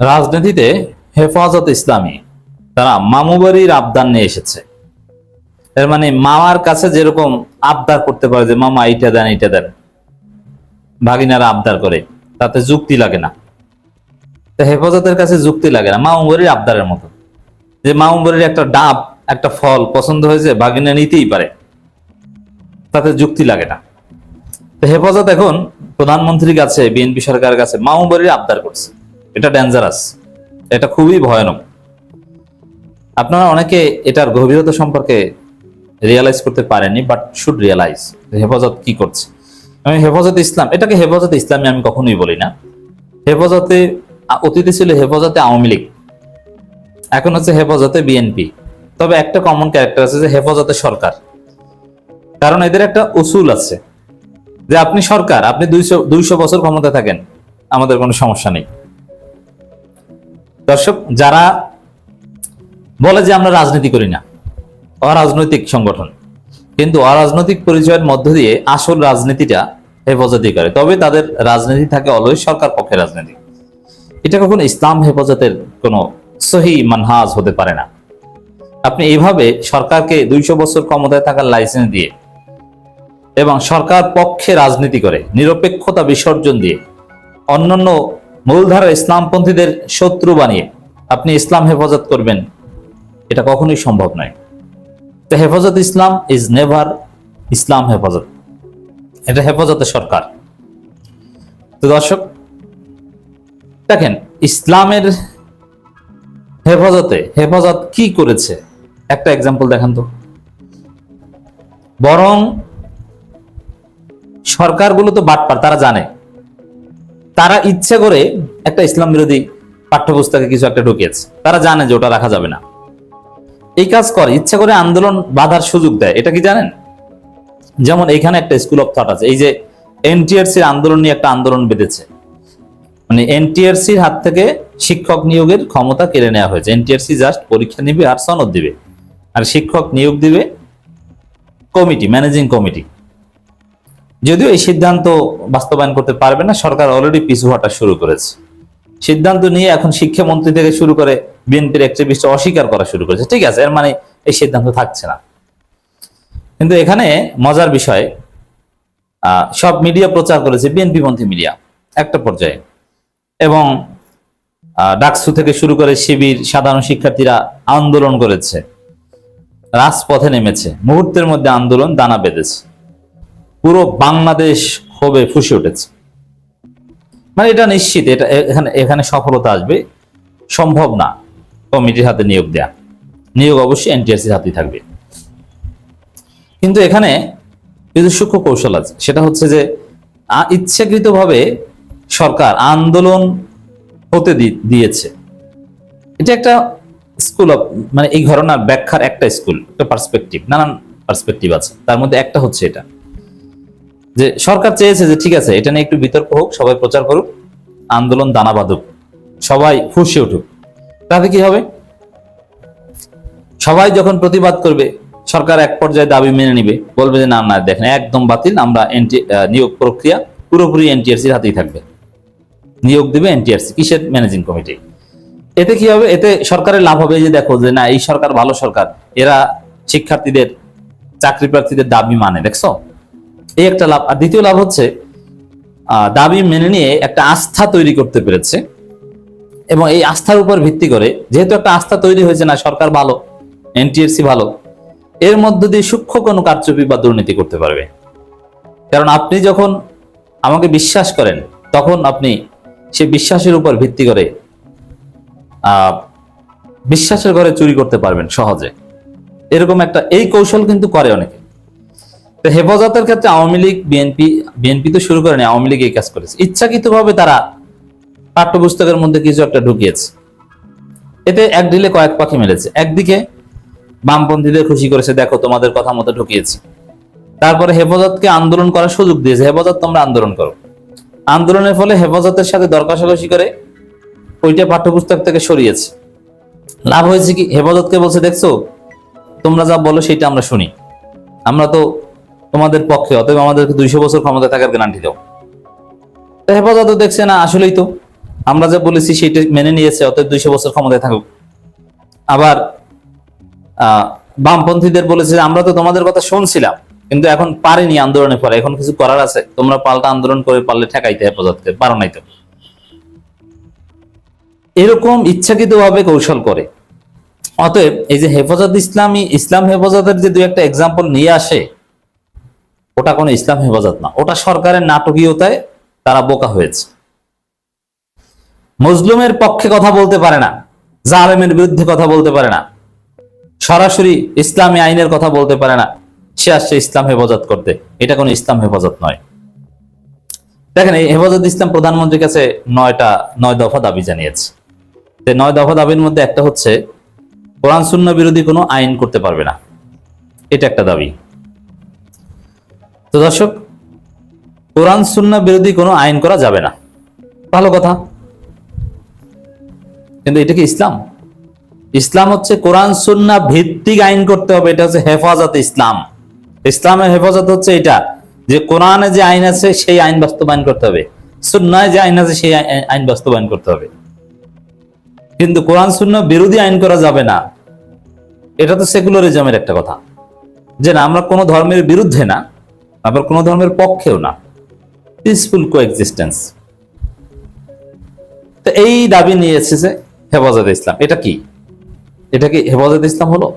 রাজনীতিতে হেফাজত ইসলামী তারা মামু বাড়ির আবদার নিয়ে এসেছে। এর মানে মামার কাছে যেরকম আবদার করতে পারে যে মামা এইটা দেন এইটা দেন, ভাগিনারা আবদার করে, তাতে যুক্তি লাগে না। তো হেফাজতের কাছে যুক্তি লাগে না, মামু বাড়ির আবদারের মতো, যে মামু বাড়ির একটা ডাব একটা ফল পছন্দ হয়েছে, ভাগিনা নিতেই পারে, তাতে যুক্তি লাগে না। তো হেফাজত এখন প্রধানমন্ত্রীর কাছে, বিএনপি সরকারের কাছে মামু বাড়ির আবদার করছে। এটা ডেঞ্জারাস, এটা খুবই ভয়ানক। আপনারা অনেকে এটার গভীরতা সম্পর্কে রিয়েলাইজ করতে পারেননি, বাট শুড রিয়েলাইজ হেফাজত কি করছে। আমি হেফাজতে ইসলাম, এটাকে হেফাজতে ইসলামী আমি কখনোই বলি না। হেফাজতে অতীতে ছিল হেফাজতে আওয়ামী লীগ, এখন হচ্ছে হেফাজতে বিএনপি। তবে একটা কমন ক্যারেক্টার আছে, যে হেফাজতে সরকার। কারণ এদের একটা উসুল আছে যে আপনি সরকার, আপনি 200 বছর ক্ষমতা থাকেন, আমাদের কোনো সমস্যা নেই। দর্শক, যারা বলে যে আমরা রাজনীতি করি না, অরাজনৈতিক সংগঠন, কিন্তু অরাজনৈতিক পরিচয়ের মধ্য দিয়ে আসল রাজনীতিটা হেফাজতই করে, তবে তাদের রাজনীতি থাকে অলওয়েজ সরকার পক্ষের রাজনীতি। এটা কখনো ইসলাম হেফাজতের কোনো সহি মানহাজ হতে পারে না। আপনি এইভাবে সরকারকে 200 বছর ক্ষমতায় থাকার লাইসেন্স দিয়ে এবং সরকার পক্ষে রাজনীতি করে নিরপেক্ষতা বিসর্জন দিয়ে অন্যান্য মূলধারা ইসলামপন্থীদের শত্রু বানিয়ে আপনি ইসলাম হেফাজত করবেন, এটা কখনোই সম্ভব নয়। তো হেফাজত ইসলাম ইজ নেভার ইসলাম হেফাজত, এটা হেফাজতে সরকার। তো দর্শক দেখেন, ইসলামের হেফাজত কি করেছে, একটা এক্সাম্পল দেখেন তো। বরং সরকারগুলো তো বাটপার, তারা জানে, তারা ইচ্ছে করে একটা ইসলাম বিরোধী পাঠ্যপুস্তকে কিছু একটা ঢুকিয়েছে, তারা জানে যে ওটা রাখা যাবে না। এই কাজ করে ইচ্ছা করে, আন্দোলন বাধার সুযোগ দেয়। এটা কি জানেন? যেমন এখানে একটা স্কুল অফ থট আছে, এই যে এনটিআরসির আন্দোলন নিয়ে একটা আন্দোলন বেঁধেছে, মানে এনটিআরসির হাত থেকে শিক্ষক নিয়োগের ক্ষমতা কেড়ে নেওয়া হয়েছে। এনটিআরসি জাস্ট পরীক্ষা নিবে আর সনদ দিবে, আর শিক্ষক নিয়োগ দিবে কমিটি, ম্যানেজিং কমিটি। যদিও এই সিদ্ধান্ত বাস্তবায়ন করতে পারবে না, সরকার অলরেডি পিছু হটা শুরু করেছে। সিদ্ধান্ত নিয়ে এখন শিক্ষামন্ত্রী থেকে শুরু করে বিএনপির অ্যাক্টিভিস্ট অস্বীকার করা শুরু করেছে। ঠিক আছে, এর মানে এই সিদ্ধান্ত থাকছে না। কিন্তু এখানে মজার বিষয়, সব মিডিয়া প্রচার করেছে, বিএনপি পন্থী মিডিয়া একটা পর্যায়ে, এবং ডাকসু থেকে শুরু করে শিবির, সাধারণ শিক্ষার্থীরা আন্দোলন করেছে, রাজপথে নেমেছে, মুহূর্তের মধ্যে আন্দোলন দানা বেঁধেছে, পুরো বাংলাদেশ ক্ষোভে ফুঁসে উঠেছে। মানে এটা নিশ্চিত, এটা এখানে সফলতা আসবে সম্ভব না কমিটির হাতে নিয়োগ দেয়া। নিয়োগ অবশ্যই এনটিআরসির হাতেই থাকবে। কিন্তু এখানে কিছু সূক্ষ্ম কৌশল আছে, সেটা হচ্ছে যে ইচ্ছাকৃতভাবে সরকার আন্দোলন হতে দিয়েছে। এটা একটা স্কুল অফ, মানে এই ঘটনার ব্যাখ্যার একটা স্কুল, একটা পার্সপেক্টিভ, নানান পার্সপেক্টিভ আছে, তার মধ্যে একটা হচ্ছে এটা, যে সরকার চেয়েছে যে ঠিক আছে, এটা নিয়ে একটু বিতর্ক হোক, সবাই প্রচার করুক, আন্দোলন দানা বাঁধুক, সবাই ফুঁসে উঠুক। তাতে কি হবে? সবাই যখন প্রতিবাদ করবে, সরকার এক পর্যায়ে দাবি মেনে নিবে, বলবে যে না না দেখেন একদম বাতিল, আমরা নিয়োগ প্রক্রিয়া পুরোপুরি এনটিআরসির হাতেই থাকবে, নিয়োগ দিবে এনটিআরসি। কিসের? Managing committee. এতে কি হবে? এতে সরকারের লাভ হবে, যে দেখো যে না, এই সরকার ভালো সরকার, এরা শিক্ষার্থীদের, চাকরি প্রার্থীদের দাবি মানে, দেখছো, এই একটা লাভ। আর দ্বিতীয় লাভ হচ্ছে দাবি মেনে নিয়ে একটা আস্থা তৈরি করতে পেরেছে, এবং এই আস্থার উপর ভিত্তি করে, যেহেতু একটা আস্থা তৈরি হয়েছে, না সরকার ভালো, এনটিআরসি ভালো, এর মধ্য দিয়ে সূক্ষ্ম কোনো কারচুপি বা দুর্নীতি করতে পারবে। কারণ আপনি যখন আমাকে বিশ্বাস করেন, তখন আপনি সেই বিশ্বাসের উপর ভিত্তি করে বিশ্বাসের ঘরে চুরি করতে পারবেন সহজে। এরকম একটা এই কৌশল কিন্তু করে অনেকে। তো হেফাজতের ক্ষেত্রে আওয়ামী লীগ, বিএনপি তো শুরু করেনি, আওয়ামী লীগ এই কাজ করেছে। ইচ্ছাকৃতভাবে তারা পাঠ্যপুস্তকের মধ্যে কিছু একটা ঢুকিয়েছে। এতে এক ঢিলে কয়েক পাখি মেরেছে। একদিকে বামপন্থীদের খুশি করেছে, দেখো তোমাদের কথা মতো ঢুকিয়েছে। তারপরে হেফাজতকে আন্দোলন করার সুযোগ দিয়েছে, হেফাজত তোমরা আন্দোলন করো। আন্দোলনের ফলে হেফাজতের সাথে দর কষাকষি করে ওইটা পাঠ্যপুস্তক থেকে সরিয়েছে। লাভ হয়েছে কি? হেফাজতকে বলছে, দেখছো তোমরা যা বলো সেটা আমরা শুনি, আমরা তো তোমাদের পক্ষে, অতএব আমাদেরকে 200 বছর ক্ষমতা থাকার গ্যারান্টি দাও। হেফাজত দেখছে না, আসলেই তো আমরা যা বলেছি সেটা মেনে নিয়েছে, অতএব 200 বছর ক্ষমতায় থাকুক। আবার বামপন্থীদের বলেছে যে আমরা তো তোমাদের কথা শুনছিলাম, কিন্তু এখন পারিনি আন্দোলনের পরে, এখন কিছু করার আছে, তোমরা পাল্টা আন্দোলন করে পারলে ঠেকাইতে হেফাজতকে, পারো নাই তো। এরকম ইচ্ছাকৃতভাবে কৌশল করে। অতএব এই যে হেফাজত ইসলামী, ইসলাম হেফাজতের যে 2-1টা এক্সাম্পল নিয়ে আসে, ওটা কোনো ইসলাম হেফাজত না, ওটা সরকারের নাটকীয়তায় তারা বোকা হয়েছে। মজলুমের পক্ষে কথা বলতে পারে না, জালেমের বিরুদ্ধে কথা বলতে পারে না, সরাসরি ইসলামী আইনের কথা বলতে পারে না, সে আসছে ইসলাম হেফাজত করতে। এটা কোনো ইসলাম হেফাজত নয়। দেখেন, এই হেফাজত ইসলাম প্রধানমন্ত্রীর কাছে 9 দফা দাবি জানিয়েছে। 9 দফা দাবির মধ্যে একটা হচ্ছে কোরআন সুন্নাহ বিরোধী কোনো আইন করতে পারবে না, এটা একটা দাবি। তো দর্শক, কোরআন সুন্নাহ বিরোধী কোনো আইন করা যাবে না, ভালো কথা, কিন্তু এটা কি ইসলাম? ইসলাম হচ্ছে কোরআন সুন্নাহ ভিত্তিক আইন করতে হবে, এটা হচ্ছে হেফাজত ইসলাম। ইসলামের হেফাজত হচ্ছে এটা যে কোরআনে যে আইন আছে সেই আইন বাস্তবায়ন করতে হবে, সুন্নাহে যে আইন আছে সেই আইন বাস্তবায়ন করতে হবে। কিন্তু কোরআন সুন্নাহ বিরোধী আইন করা যাবে না, এটা তো সেকুলারিজমের একটা কথা, যে না আমরা কোনো ধর্মের বিরুদ্ধে না, আবার কোনো ধর্মের পক্ষেও না, পিসফুল কোএক্সিস্টেন্স। তো এই দাবি নিয়ে এসেছে হেফাজত ইসলাম। এটা কি হেফাজত ইসলাম হলো?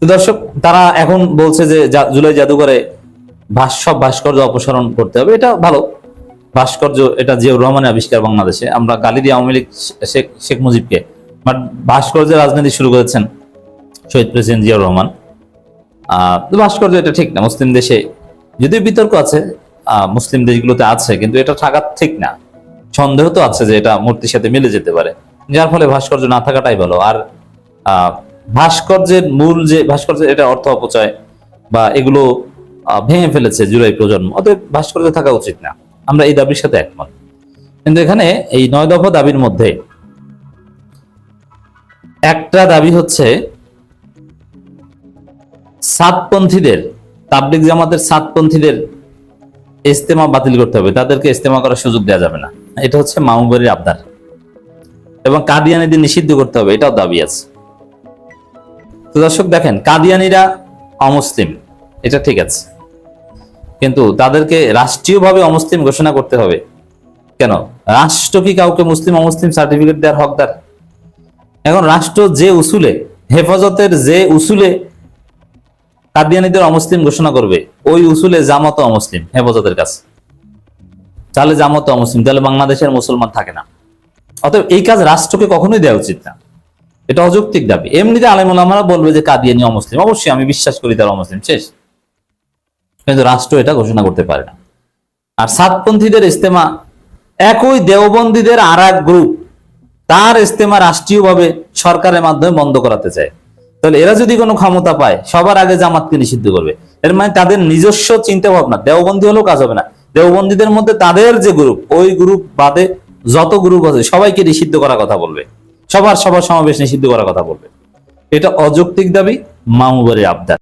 তো দর্শক, তারা এখন বলছে যে জুলাই জাদুঘরে সব ভাস্কর্য অপসারণ করতে হবে। এটা ভালো ভাস্কর্য, এটা জিয়াউর রহমানের আবিষ্কার বাংলাদেশে। আমরা গালি দিয়ে আওয়ামী লীগ শেখ মুজিবকে, বাট ভাস্কর্যের রাজনীতি শুরু করেছেন শহীদ প্রেসিডেন্ট জিয়াউর রহমান। ভাস্কর্য এটা ঠিক না, মুসলিম দেশে যদিও বিতর্ক আছে, মুসলিম দেশগুলোতে আছে, কিন্তু এটা থাকা ঠিক না। সন্দেহ তো আছে যে এটা মূর্তির সাথে মিলে যেতে পারে, যার ফলে ভাস্কর্য না থাকাটাই ভালো। আর ভাস্কর্যের মূল যে ভাস্কর্য, এটা অর্থ অপচয় বা এগুলো ভেঙে ফেলেছে জুলাই প্রজন্ম, অতএব ভাস্কর্য থাকা উচিত না। আমরা এই দাবির সাথে একমত। কিন্তু এখানে এই 9 দফা দাবির মধ্যে একটা দাবি হচ্ছে সাতপন্থীদের, তাবলিগ জামাতের সাতপন্থীদের ইজতেমা বাতিল করতে হবে, তাদেরকে ইজতেমা করার সুযোগ দেওয়া যাবে না। এটা হচ্ছে মামুবাড়ির আবদার। এবং কাদিয়ানীদের নিষিদ্ধ করতে হবে, এটাও দাবি আছে। তো দর্শক দেখেন, কাদিয়ানীরা অমুসলিম, এটা ঠিক আছে, কিন্তু তাদেরকে রাষ্ট্রীয়ভাবে অমুসলিম ঘোষণা করতে হবে কেন? রাষ্ট্র কি কাউকে মুসলিম অমুসলিম সার্টিফিকেট দেওয়ার হকদার? এখন রাষ্ট্র যে উসুলে, হেফাজতের যে উসুলে কাদিয়ানীদের অমুসলিম ঘোষণা করবে, ওই উসুলে জামাত অমুসলিম হেফাজতের কাছে, তাহলে জামাত অমুসলিম, তাহলে বাংলাদেশের মুসলমান থাকে না। অতএব এই কাজ রাষ্ট্রকে কখনোই দেওয়া উচিত না, এটা অযৌক্তিক দাবি। এমনিতে আলেম ওলামারা বলবে যে কাদিয়ানী অমুসলিম, অবশ্যই আমি বিশ্বাস করি তারা অমুসলিম, শেষ। কিন্তু রাষ্ট্র এটা ঘোষণা করতে পারে না। আর সাতপন্থীদের ইজতেমা, একই দেওবন্দীদের আর এক গ্রুপ, তার ইজতেমা রাষ্ট্রীয়ভাবে সরকারের মাধ্যমে বন্ধ করাতে চায়। তাহলে এরা যদি কোনো ক্ষমতা পায়, সবার আগে জামাতকে নিষিদ্ধ করবে। এর মানে তাদের নিজস্ব চিন্তা ভাবনা, দেওবন্দি হলেও কাজ হবে না। দেওবন্দীদের মধ্যে তাদের যে গ্রুপ, ওই গ্রুপ বাদে যত গ্রুপ আছে সবাইকে নিষিদ্ধ করার কথা বলবে, সবার সমাবেশ নিষিদ্ধ করার কথা বলবে। এটা অযৌক্তিক দাবি, মামুবাড়ির আবদার।